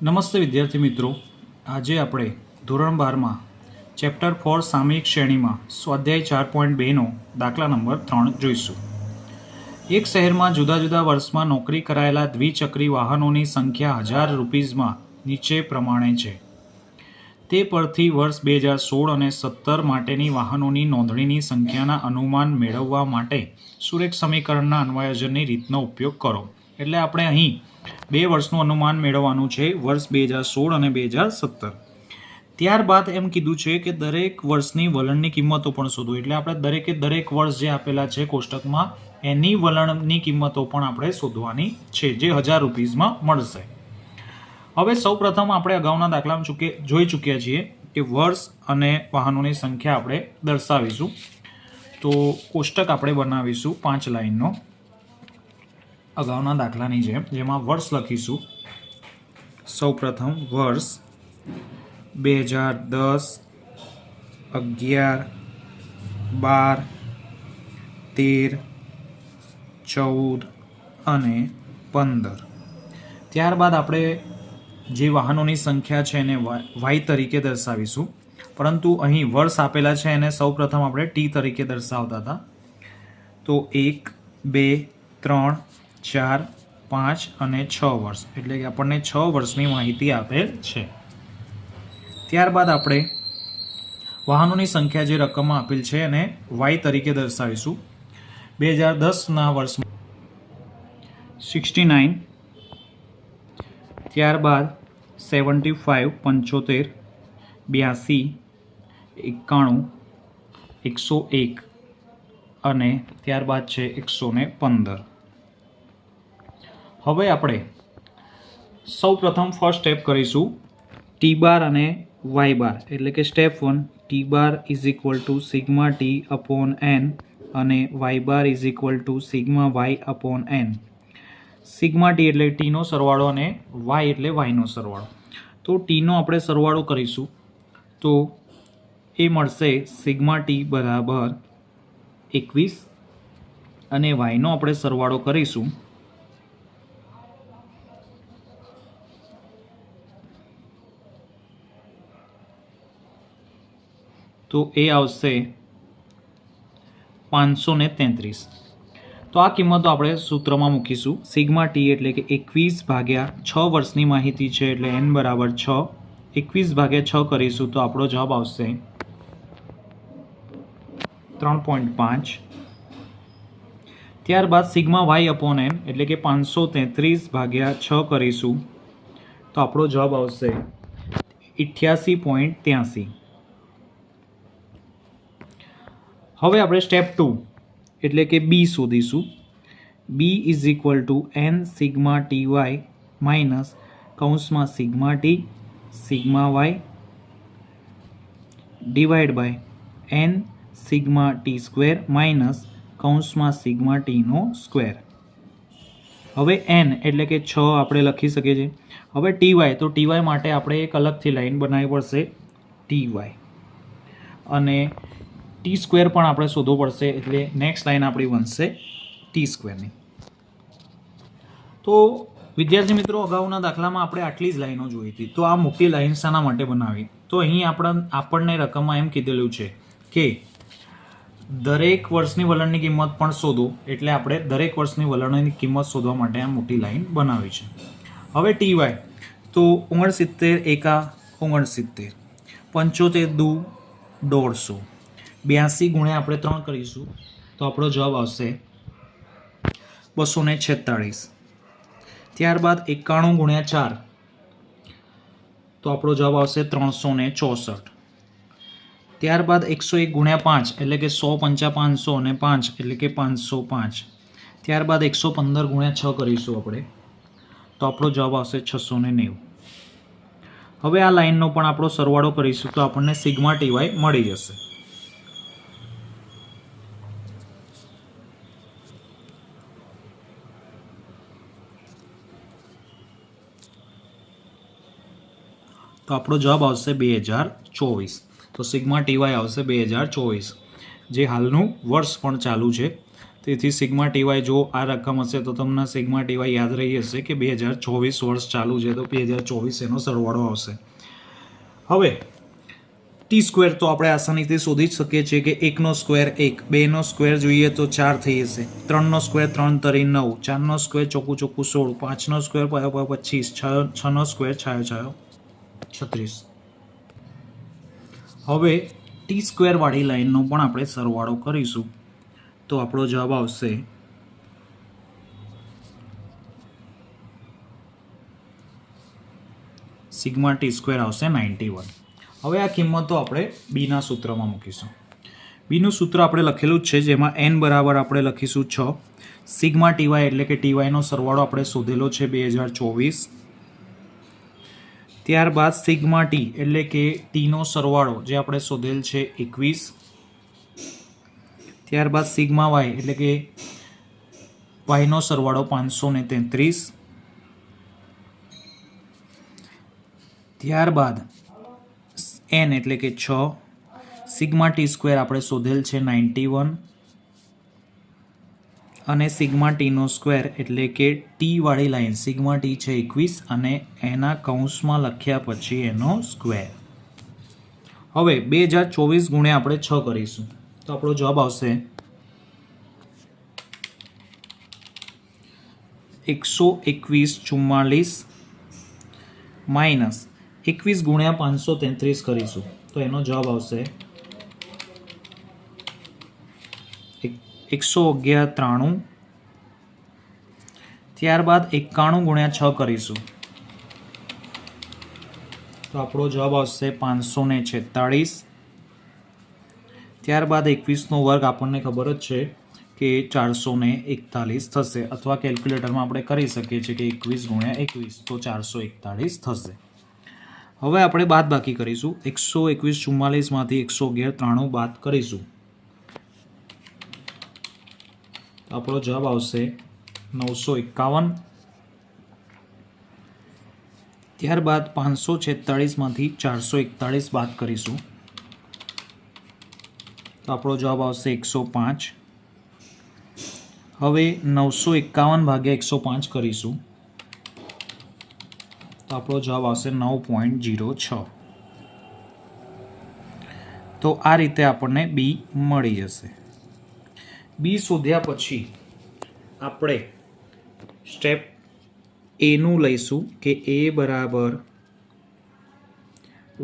નમસ્તે વિદ્યાર્થી મિત્રો, આજે આપણે ધોરણ 12માં ચેપ્ટર 4 સામયિક શ્રેણીમાં સ્વાધ્યાય 4.2નો દાખલા નંબર 3 જોઈશું. એક શહેરમાં જુદા જુદા વર્ષમાં નોકરી કરાયેલા દ્વિચક્રી વાહનોની સંખ્યા 1000 રૂપીઝમાં નીચે પ્રમાણે છે. તે પરથી વર્ષ 2016 અને 17 માટેની વાહનોની નોંધણીની સંખ્યાના અનુમાન મેળવવા માટે સુરેખ સમીકરણના અન્વયજનની રીતનો ઉપયોગ કરો. એટલે આપણે અહીં 2 વર્ષનું અનુમાન મેળવવાનું છે, વર્ષ 2016 અને 2017. ત્યારબાદ એમ કીધું છે કે દરેક વર્ષની વલણની કિંમતો પણ શોધો. એટલે આપણે દરેક વર્ષ જે આપેલા છે કોષ્ટકમાં એની વલણની કિંમતો પણ આપણે શોધવાની છે, જે 1000 રૂપીઝમાં મળશે. હવે સૌપ્રથમ આપણે અગાઉના દાખલામાં જોઈ ચૂક્યા છીએ કે વર્ષ અને વાહનોની સંખ્યા આપણે દર્શાવીશું. તો કોષ્ટક આપણે બનાવીશું 5 લાઈનનો અગાઉના દાખલાની જેમ, જેમાં વર્ષ લખીશું. સૌપ્રથમ વર્ષ 2010, 11, 12, 13, 14 અને 15. ત્યારબાદ આપણે જે વાહનોની સંખ્યા છે એને વાય તરીકે દર્શાવીશું, પરંતુ અહીં વર્ષ આપેલા છે એને સૌપ્રથમ આપણે ટી તરીકે દર્શાવતા હતા. તો 1, 2, 3, 4, 5 અને 6 વર્ષ, એટલે કે આપણને 6 વર્ષની માહિતી આપેલ છે. ત્યારબાદ આપણે વાહનોની સંખ્યા જે રકમમાં આપેલ છે એને વાય તરીકે દર્શાવીશું. 2010ના વર્ષમાં 69, ત્યારબાદ 75, 75, 82, 91, 101 અને ત્યારબાદ છે 115. હવે આપણે સૌપ્રથમ ફર્સ્ટ સ્ટેપ કરીશું ટી બાર અને વાય બાર. એટલે કે step 1, T bar is equal to sigma T upon N અને Y bar is equal to sigma Y upon N. Sigma T એટલે ટીનો સરવાળો અને વાય એટલે વાયનો સરવાળો. તો ટીનો આપણે સરવાળો કરીશું તો એ મળશે સિગ્મા ટી બરાબર 21 અને વાયનો આપણે સરવાળો કરીશું તો એ આવશે 533. તો આ કિંમતો આપણે સૂત્રમાં મૂકીશું. સિગ્મા ટી એટલે કે 21 ભાગ્યા 6 વર્ષની માહિતી છે, એટલે n બરાબર 6. 21 ભાગ્યા 6 કરીશું તો આપણો જવાબ આવશે 3.5. ત્યારબાદ સિગ્મા વાય અપોન એન એટલે કે 533 ભાગ્યા 6 કરીશું તો આપણો જવાબ આવશે 88.83. હવે આપણે સ્ટેપ 2 એટલે કે બી શોધીશું. B is equal to N sigma T Y minus કૌંસમાં sigma T sigma Y divide by N sigma T square minus કૌંસમાં સિગ્મા ટીનો સ્ક્વેર. હવે એન એટલે કે 6 આપણે લખી શકીએ છીએ. હવે ટી વાય, તો ટી વાય માટે આપણે એક અલગથી લાઈન બનાવવી પડશે ટી વાય, અને ટી સ્ક્વેર પણ આપણે શોધવો પડશે. એટલે નેક્સ્ટ લાઈન આપણી બનશે ટી સ્ક્વેરની. તો વિદ્યાર્થી મિત્રો, અગાઉના દાખલામાં આપણે આટલી જ લાઈનો જોઈ હતી. તો આ મોટી લાઈન શાના માટે બનાવી? તો અહીં આપણને રકમમાં એમ કીધેલું છે કે દરેક વર્ષની વલણની કિંમત પણ શોધો. એટલે આપણે દરેક વર્ષની વલણની કિંમત શોધવા માટે આ મોટી લાઈન બનાવી છે. હવે ટી વાય, તો 69 એકા 69, 75 દુ 150, 82 ગુણ્યા આપણે 3 કરીશું તો આપણો જવાબ આવશે 246. ત્યારબાદ 91 ગુણ્યા 4 તો આપણો જવાબ આવશે 364. ત્યારબાદ 101 ગુણ્યા 5 એટલે કે 100 પંચા 500 અને 5 એટલે કે 505. ત્યારબાદ 115 ગુણ્યા 6 કરીશું આપણે તો આપણો જવાબ આવશે 690. હવે આ લાઈનનો પણ આપણો સરવાળો કરીશું તો આપણને સિગ્મા ટી વાય મળી જશે. તો આપણો જવાબ આવશે 2024. તો સિગ્મા ટી વાય આવશે 2024, જે હાલનું વર્ષ પણ ચાલુ છે. તો તેથી સિગ્મા ટીવાય જો આ રકમ હશે તો તમને સિગ્મા ટીવાય યાદ રહી હશે કે 2024 વર્ષ ચાલુ છે તો 2024 એનો સરવાળો આવશે. હવે ટી સ્ક્વેર તો આપણે આસાનીથી શોધી જ શકીએ છીએ કે 1નો સ્ક્વેર 1, 2નો સ્ક્વેર જોઈએ તો 4 થઈ જશે, 3નો સ્ક્વેર 3 તરી 9, 4નો સ્ક્વેર ચોખ્ખું 16, 5નો સ્ક્વેર 25, 6નો સ્ક્વેર 36. હવે ટી સ્ક્વેર વાળી લાઈનનો પણ આપણે સરવાળો કરીશું તો આપણો જવાબ આવશે સિગ્મા ટી સ્ક્વેર આવશે 91. હવે આ કિંમતો આપણે બીના સૂત્રમાં મૂકીશું. બીનું સૂત્ર આપણે લખેલું જ છે જેમાં n બરાબર આપણે લખીશું 6. સિગ્મા ટીવાય એટલે કે ટીવાયનો સરવાળો આપણે શોધેલો છે 2024. ત્યારબાદ સિગ્મા ટી એટલે કે ટીનો સરવાળો જે આપણે શોધેલ છે 21. ત્યારબાદ સિગ્મા વાય એટલે કે વાયનો સરવાળો 533. ત્યારબાદ n એટલે કે 6. સિગ્મા ટી સ્ક્વેર આપણે શોધેલ છે 91 અને સિગ્મા ટીનો સ્ક્વેર એટલે કે ટી વાળી લાઈન સિગ્મા ટી છે 21 અને એના કૌંસમાં લખ્યા પછી એનો સ્ક્વેર. હવે 2024 ગુણ્યા આપણે 6 કરીશું તો આપણો જવાબ આવશે 121.44 માઇનસ 21 ગુણ્યા 533 કરીશું તો એનો જવાબ આવશે 111.93. ત્યારબાદ 91 ગુણ્યા 6 કરીશું તો આપણો જવાબ આવશે 546. ત્યારબાદ 21નો વર્ગ આપણને ખબર જ છે કે 441 થશે અથવા કેલ્ક્યુલેટરમાં આપણે કરી શકીએ છીએ કે 21 ગુણ્યા 21 તો 441 થશે. હવે આપણે બાદબાકી કરીશું. 121.44 માંથી 111.93 બાદ કરીશું તો આપણો જવાબ આવશે 951. ત્યારબાદ 546 માંથી 441 બાદ કરીશું તો આપણો જવાબ આવશે 105. હવે 951 ભાગ્યા 105 કરીશું તો આપણો જવાબ આવશે 9.06. તો આ રીતે આપણને બી મળી જશે. બી શોધ્યા પછી આપણે સ્ટેપ એનું લઈશું કે એ બરાબર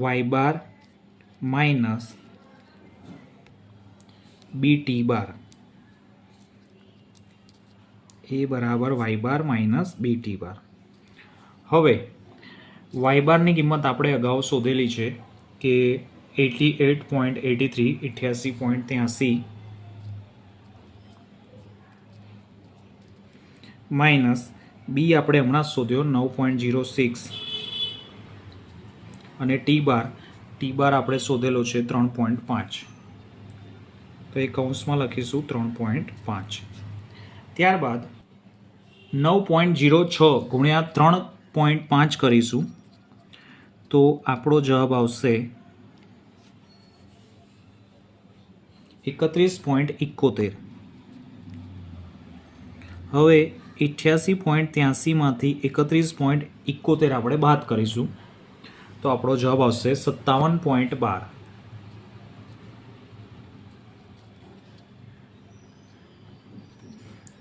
વાય બાર માઇનસ બી ટી બાર. એ બરાબર વાય બાર માઇનસ બી ટી બાર. હવે વાય બારની કિંમત આપણે અગાઉ શોધેલી છે કે 88.83 88.83 માઇનસ બી આપણે હમણાં શોધ્યો 9.06 અને ટી બાર આપણે શોધેલો છે 3.5 તો એ કૌંસમાં લખીશું 3.5. ત્યારબાદ 9.06 ગુણ્યા 3.5 કરીશું તો આપણો જવાબ આવશે 31.71. હવે 88.83 માંથી 31.71 આપણે બાદ કરીશું તો આપણો જવાબ આવશે 57.12.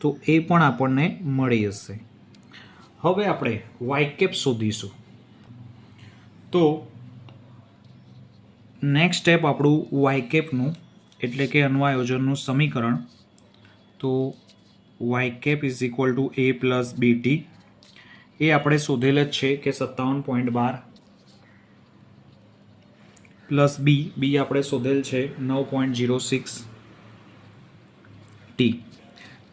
તો એ પણ આપણને મળી જશે. હવે આપણે વાય કેપ શોધીશું તો નેક્સ્ટ સ્ટેપ આપણું વાય કેપનું એટલે કે અન્વયોજનનું સમીકરણ તો Y cap is equal to A plus B T. એ આપણે શોધેલ જ છે કે 57.12 પ્લસ બી આપણે શોધેલ છે 9.06 ટી.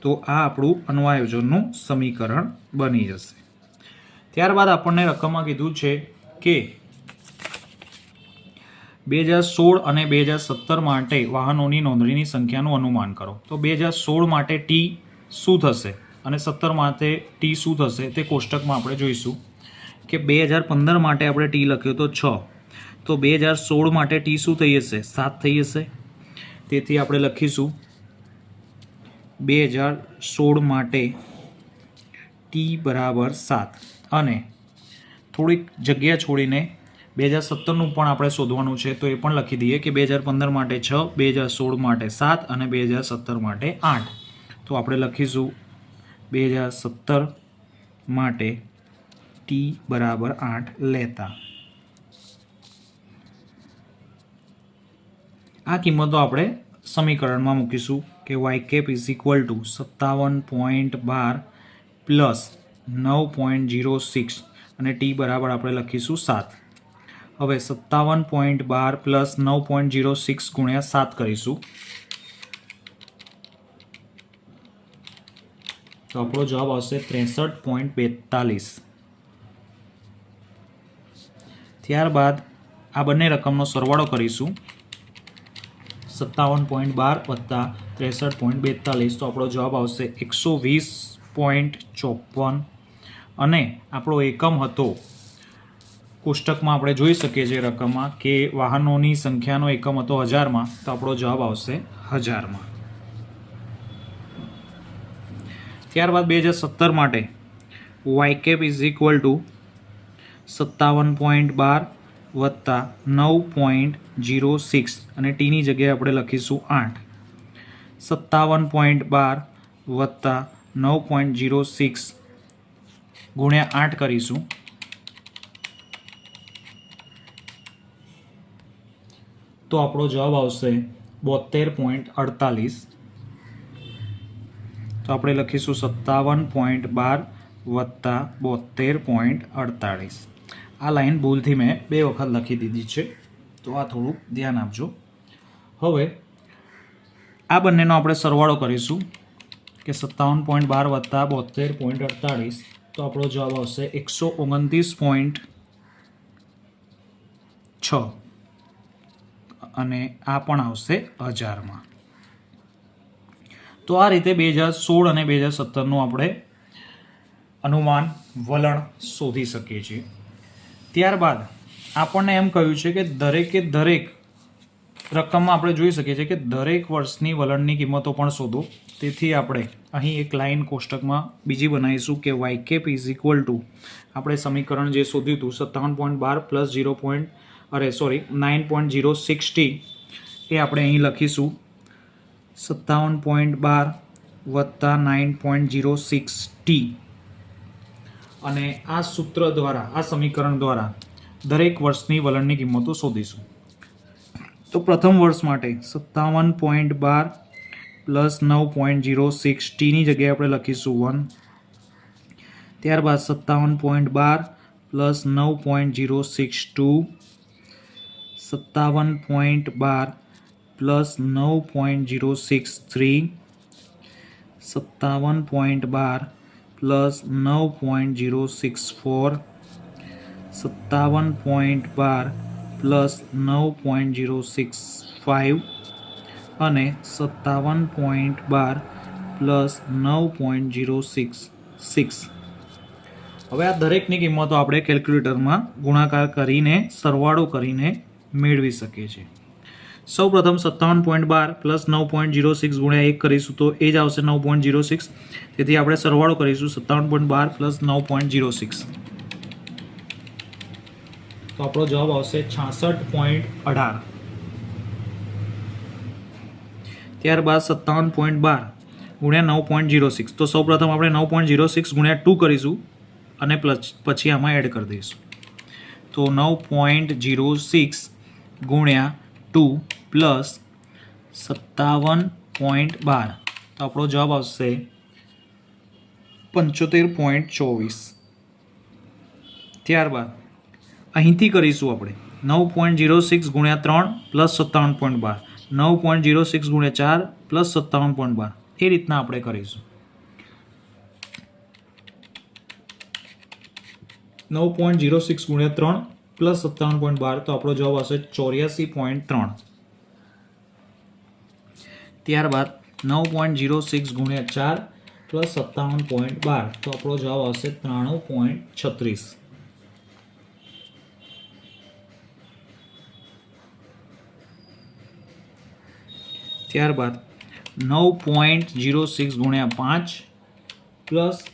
તો આ આપણું અન્વયોજનનું સમીકરણ બની જશે. ત્યારબાદ આપણને રકમમાં કીધું છે કે 2016 અને 2017 માટે વાહનોની નોંધણીની સંખ્યાનું અનુમાન કરો. તો 2016 માટે ટી શું થશે અને 17 માટે ટી શું થશે તે કોષ્ટકમાં આપણે જોઈશું કે 2015 માટે આપણે ટી લખ્યો તો 6 તો 2016 માટે ટી શું થઈ જશે 7 થઈ જશે. તેથી આપણે લખીશું 2016 માટે ટી બરાબર 7 અને થોડીક જગ્યા છોડીને 2017નું પણ આપણે શોધવાનું છે, તો એ પણ લખી દઈએ કે 2015 માટે 6, 2016 માટે 7 અને 2017 માટે 8. તો આપણે લખીશું 2017 માટે ટી બરાબર 8 લેતા. આ કિંમતો આપણે સમીકરણમાં મૂકીશું કે Y cap is equal to 57.12 plus 9.06 અને ટી બરાબર આપણે લખીશું 7. હવે 57.12 પ્લસ 9.06 ગુણ્યા 7 કરીશું તો આપણો જવાબ આવશે 63.42. ત્યારબાદ આ બંને રકમનો સરવાળો કરીશું 57.12 વત્તા 63.42 તો આપણો જવાબ આવશે 120.54 અને આપણો એકમ હતો કોષ્ટકમાં આપણે જોઈ શકીએ છીએ રકમમાં કે વાહનોની સંખ્યાનો એકમ હતો હજારમાં, તો આપણો જવાબ આવશે હજારમાં. ત્યારબાદ 2017 માટે Y cap is equal to 57.12 વત્તા 9.06 અને ટીની જગ્યાએ આપણે લખીશું 8. 57.12 વત્તા 9.06 ગુણ્યા 8 કરીશું તો આપણો જવાબ આવશે 72.48. તો આપણે લખીશું 57.12 વત્તા 72.48. આ લાઈન ભૂલથી મેં 2 વખત લખી દીધી છે, તો આ થોડુંક ધ્યાન આપજો. હવે આ બંનેનો આપણે સરવાળો કરીશું કે 57.12 વત્તા 72.48 તો આપણો જવાબ આવશે 129.6 અને આ પણ આવશે હજારમાં. તો આ રીતે 2016 અને 2017નું આપણે અનુમાન વલણ શોધી શકીએ છીએ. ત્યારબાદ આપણને એમ કહ્યું છે કે દરેકે દરેક રકમમાં આપણે જોઈ શકીએ છીએ કે દરેક વર્ષની વલણની કિંમતો પણ શોધો. તેથી આપણે અહીં એક લાઈન કોષ્ટકમાં બીજી બનાવીશું કે Y cap is equal to આપણે સમીકરણ જે શોધ્યું હતું 57.12 પ્લસ 9.06 ટી એ આપણે અહીં લખીશું 57.12 વત્તા 9.06 ટી અને આ સૂત્ર દ્વારા આ સમીકરણ દ્વારા દરેક વર્ષની વલણની કિંમતો શોધીશું. તો પ્રથમ વર્ષ માટે 57.12 પ્લસ 9.06 ટીની જગ્યાએ આપણે લખીશું 1. ત્યારબાદ 57.12 પ્લસ 9.06 2, 57.12 પ્લસ 9.06 3, 57.12 પ્લસ 9.06 4, 57.12 પ્લસ 9.06 5 અને 57.12 પ્લસ 9.06 6. હવે આ દરેકની કિંમતો આપણે કેલ્ક્યુલેટરમાં ગુણાકાર કરીને સરવાળો કરીને મેળવી શકીએ છીએ. સૌપ્રથમ 57.12 પ્લસ 9.06 ગુણ્યા 1 કરીશું તો એ જ આવશે 9.06. તેથી આપણે સરવાળો કરીશું 57.12 પ્લસ 9.06 તો આપણો જવાબ આવશે 66.18. ત્યારબાદ 57.12 ગુણ્યા 9.06 તો સૌપ્રથમ આપણે 9.06 ગુણ્યા 2 કરીશું અને પછી આમાં એડ કરી દઈશું. તો 9.06 ગુણ્યા 2 પ્લસ 57.12 તો આપણો જવાબ આવશે 75.24. ત્યારબાદ અહીંથી કરીશું આપણે 9.06 ગુણ્યા 3 પ્લસ 57.12, 9.06 ગુણ્યા 4 પ્લસ 57.12 એ રીતના આપણે કરીશું. 9.06 ગુણ્યા 3 પ્લસ 57.12 તો આપણો જવાબ આવશે 84.3. ત્યારબાદ 9.06 ગુણ્યા 4 પ્લસ 57.12 તો આપણો જવાબ આવશે 93.36. ત્યારબાદ 9.06 ગુણ્યા 5 પ્લસ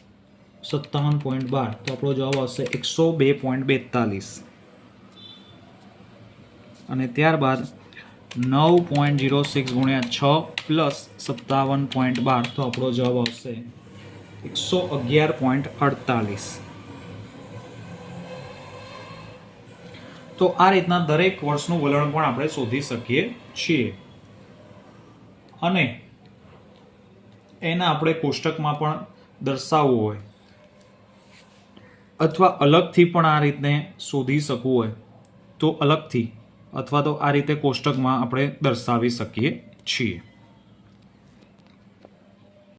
57.12, તો આપણો જવાબ આવશે 102.42. અને ત્યારબાદ 9.06 ગુણ્યા 6 પ્લસ 57.12, તો આપણો જવાબ આવશે 111.48. તો આ રીતના દરેક વર્ષનું વલણ પણ આપણે શોધી શકીએ છીએ અને એના આપણે કોષ્ટકમાં પણ દર્શાવવું હોય અથવા અલગથી પણ આ રીતને શોધી શકવું હોય તો અલગથી અથવા તો આ રીતે કોષ્ટકમાં આપણે દર્શાવી શકીએ છીએ.